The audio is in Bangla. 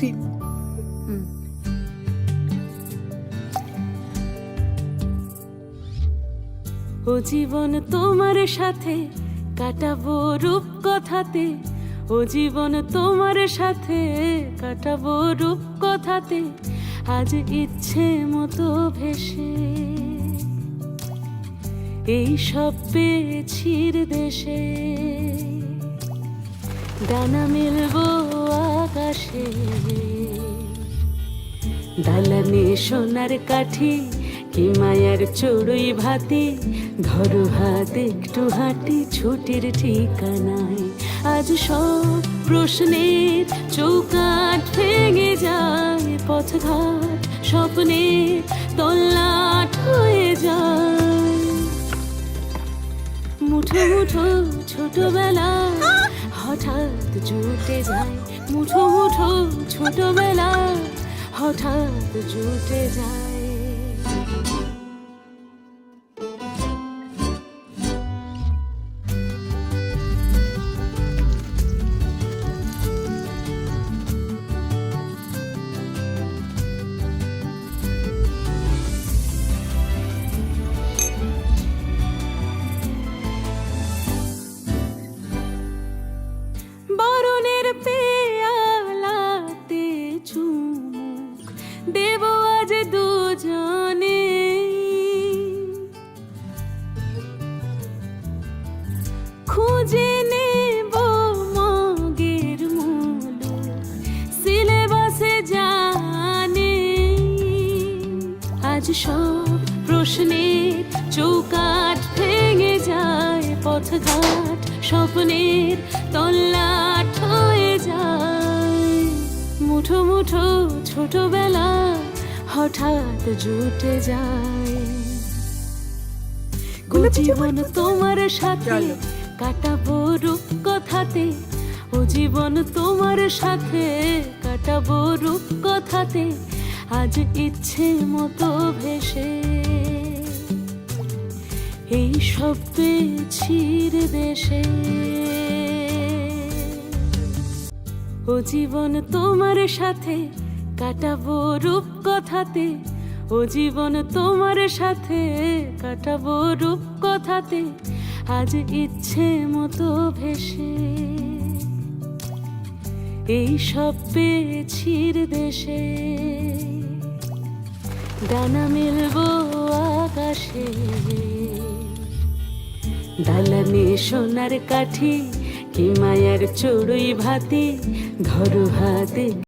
সরি। ও জীবন তোমার সাথে কাটাবো রূপ কথাতে, ও জীবন তোমার সাথে কাটাবো রূপ কথাতে, আজ ইচ্ছে মতো ভেসে এই সব পেয়েছির দেশে। ডানা মেলবো আকাশে, দালানে সোনার কাঠি, কি মায়ার চড়ুই ভাতি, ধরো হাত একটু হাঁটি ছুটির ঠিকানায়। আজ সব প্রশ্নের চৌকাঠ ভেঙে যায়, পথঘাট স্বপ্নের তল্লাট হয়ে যায়। মুঠো মুঠো ছোটবেলা হঠাৎ জুটে যায়, মুঠো মুঠো ছোটবেলা হঠাৎ জুটে যায়। বরণের পেয়ালাতে চুমুক দেব আজ দুজনে, খুঁজে নেব মগের মুলুক সিলেবাসে জানে। আজ সব প্রশ্নের চৌকাঠ ভেঙে যায়, পথঘাট স্বপ্নের তল্লাট হয়ে যায়। মুঠো মুঠো ছোটবেলা হঠাৎ জুটে যায়। ও জীবন তোমার সাথে কাটাবো রূপ কথাতে, ও জীবন তোমার সাথে কাটাবো রূপ কথাতে, আজ ইচ্ছে মতো ভেসে এই সব পেয়েছির দেশে। ও জীবন তোমার সাথে কাটাবো রূপ কথাতে, ও জীবন তোমার সাথে কাটাবো রূপ কথাতে, আজ ইচ্ছে মতো ভেসে এই সব পেয়েছির দেশে। ডানা মেলবো আকাশে, দালানে সোনার কাঠি, কি মায়ার চড়ুই ভাতি, ধরো হাতে